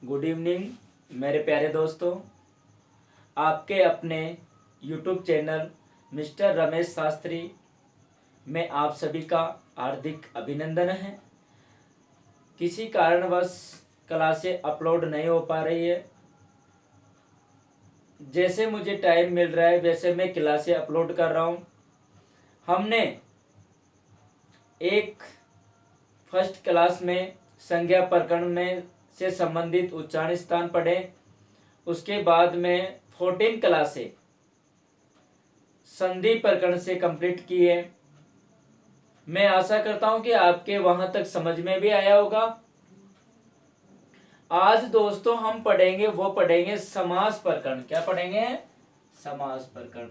Good evening मेरे प्यारे दोस्तों। आपके अपने YouTube channel mister Ramesh Shastri में आप सभी का हार्दिक अभिनंदन है। किसी कारणवश क्लासें अपलोड नहीं हो पा रही है। जैसे मुझे टाइम मिल रहा है वैसे मैं क्लासें अपलोड कर रहा हूँ। हमने एक फर्स्ट क्लास में संज्ञा प्रकरण में से संबंधित उच्चारण स्थान पढ़े। उसके बाद में 14 क्लासें संधि प्रकरण से कंप्लीट की है। मैं आशा करता हूं कि आपके वहां तक समझ में भी आया होगा। आज दोस्तों हम पढ़ेंगे समास प्रकरण। क्या पढ़ेंगे? समास प्रकरण।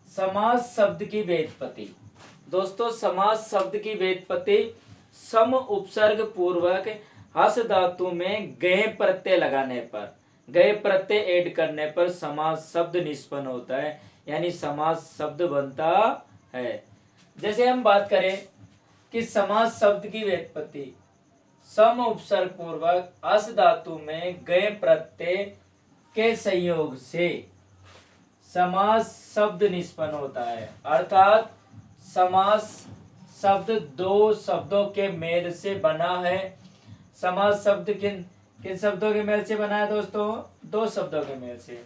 समास शब्द की व्युत्पत्ति। दोस्तों समास शब्द की व्युत्पत्ति सम उपसर्ग पूर्वक हस धातु में गए प्रत्यय लगाने पर, गए प्रत्यय ऐड करने पर समास शब्द निष्पन्न होता है, यानी समास शब्द बनता है। जैसे हम बात करें कि समास शब्द की व्युत्पत्ति सम उपसर्ग पूर्वक हस धातु में गए प्रत्यय के संयोग से समास शब्द निष्पन्न होता है। अर्थात समास शब्द दो शब्दों के मेल से बना है। समास शब्द किन किन शब्दों के मेल से बना है दोस्तों? दो शब्दों के मेल से,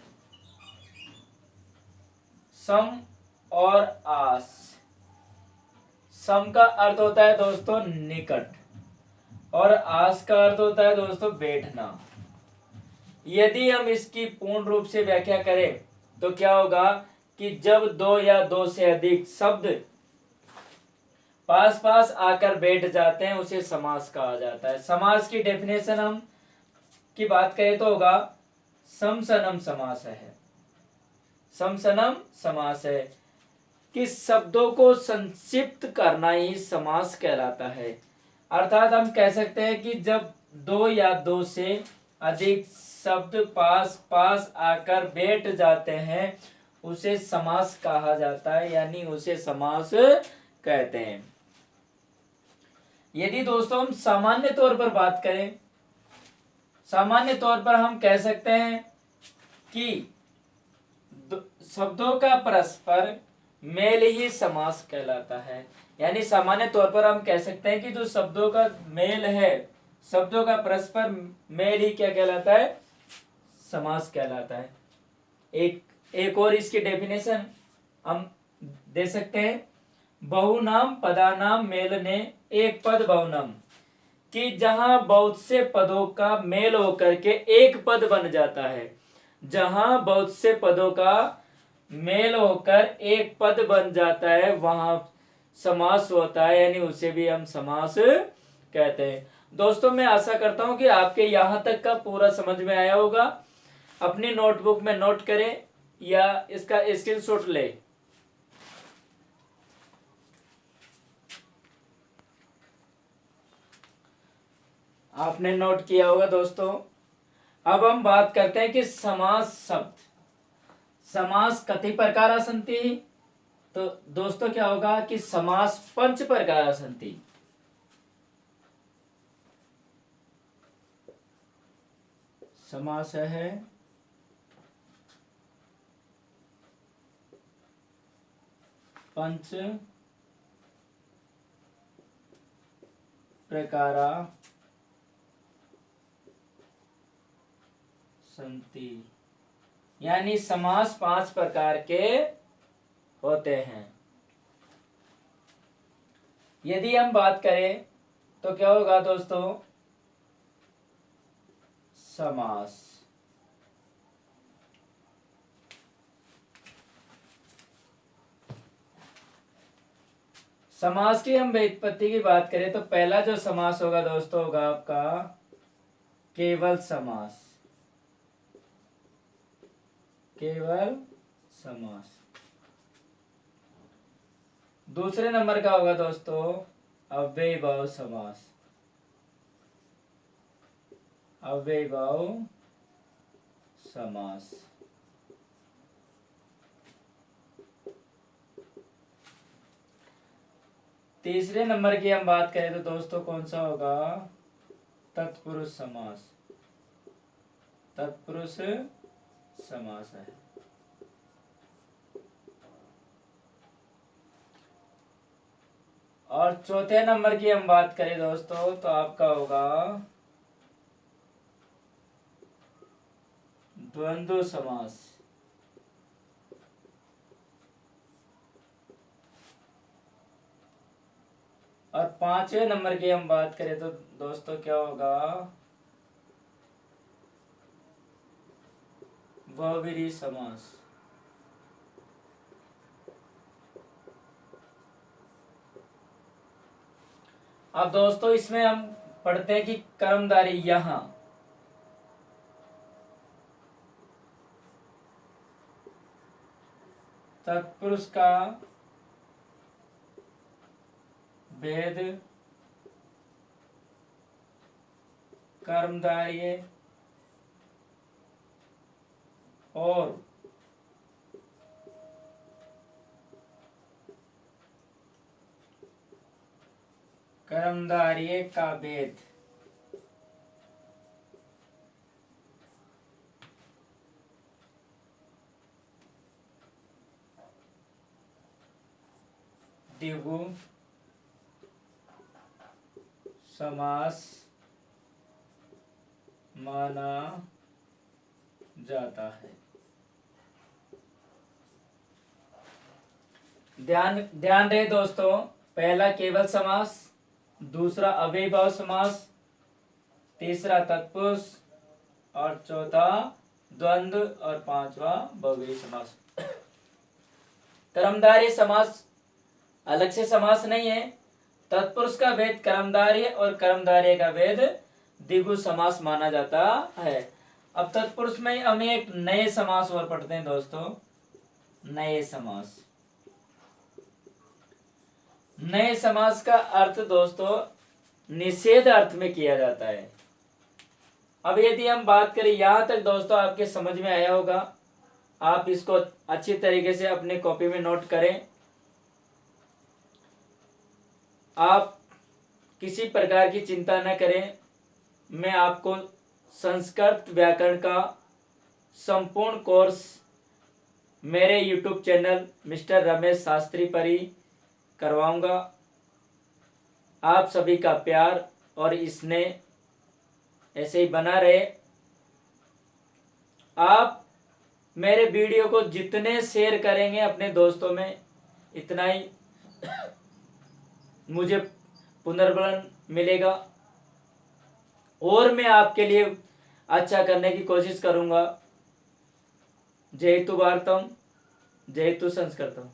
सम और आस। सम का अर्थ होता है दोस्तों निकट, और आस का अर्थ होता है दोस्तों बैठना। यदि हम इसकी पूर्ण रूप से व्याख्या करें तो क्या होगा कि जब दो या दो से अधिक शब्द पास पास आकर बैठ जाते हैं उसे समास कहा जाता है। समास की डेफिनेशन हम की बात करें तो होगा समसनम समास है। समसनम समास है कि शब्दों को संक्षिप्त करना ही समास कहलाता है। अर्थात हम कह सकते हैं कि जब दो या दो से अधिक शब्द पास पास आकर बैठ जाते हैं उसे समास कहा जाता है, यानी उसे समास कहते हैं। यदि दोस्तों हम सामान्य तौर पर बात करें, सामान्य तौर पर हम कह सकते हैं कि शब्दों का परस्पर मेल ही समास कहलाता है। यानी सामान्य तौर पर हम कह सकते हैं कि जो शब्दों का मेल है, शब्दों का परस्पर मेल ही क्या कहलाता है? समास कहलाता है। एक और इसकी डेफिनेशन हम दे सकते हैं, बहुनाम पदानाम मेलने एक पद बहुनम, कि जहां बहुत से पदों का मेल होकर के एक पद बन जाता है। जहां बहुत से पदों का मेल होकर एक पद बन जाता है वहां समास होता है, यानी उसे भी हम समास कहते हैं। दोस्तों मैं आशा करता हूं कि आपके यहां तक का पूरा समझ में आया होगा। अपनी नोटबुक में नोट करें या इसका स्क्रीनशॉट ले। आपने नोट किया होगा दोस्तों। अब हम बात करते हैं कि समास शब्द, समास कति प्रकार सन्ति। तो दोस्तों क्या होगा कि समास पंच प्रकार सन्ति। समास है पंच प्रकारा संति, यानी समास 5 प्रकार के होते हैं। यदि हम बात करें तो क्या होगा दोस्तों? समास समास की हम व्युत्पत्ति की बात करें तो पहला जो समास होगा दोस्तों होगा आपका केवल समास। केवल समास। दूसरे नंबर का होगा दोस्तों अव्ययीभाव समास। अव्ययीभाव समास। तीसरे नंबर की हम बात करें तो दोस्तों कौन सा होगा? तत्पुरुष समास। तत्पुरुष समास है। और चौथे नंबर की हम बात करें दोस्तों तो आपका होगा द्वंद्व समास। और पांचवें नंबर की हम बात करें तो दोस्तों क्या होगा? बहुव्रीहि समास। अब दोस्तों इसमें हम पढ़ते हैं कि कर्मधारय यहां तत्पुरुष का भेद कर्मधारय और कर्मधारय का भेद द्विगु समास माना जाता है। ध्यान ध्यान रहे दोस्तों, पहला केवल समास, दूसरा अव्ययीभाव समास, तीसरा तत्पुरुष और चौथा द्वंद्व और पांचवा बहुव्रीहि समास। कर्मधारय समास अलग से समास नहीं है। तत्पुरुष का भेद कर्मधारय और कर्मधारय का भेद द्विगु समास माना जाता है। अब तत्पुरुष में हम एक नए समास और पढ़ते हैं दोस्तों। नए समास। नए समास का अर्थ दोस्तों निषेध अर्थ में किया जाता है। अब यदि हम बात करें, यहां तक दोस्तों आपके समझ में आया होगा। आप इसको अच्छी तरीके से अपने कॉपी में नोट करें। आप किसी प्रकार की चिंता न करें, मैं आपको संस्कृत व्याकरण का संपूर्ण कोर्स मेरे YouTube channel mister Ramesh Shastri पर ही करवाऊंगा। आप सभी का प्यार और स्नेह ऐसे ही बना रहे। आप मेरे वीडियो को जितने शेयर करेंगे अपने दोस्तों में, इतना ही मुझे पुनर्बल मिलेगा और मैं आपके लिए अच्छा करने की कोशिश करूंगा। जय हितु भारतम, जय हितु संस्कृतम।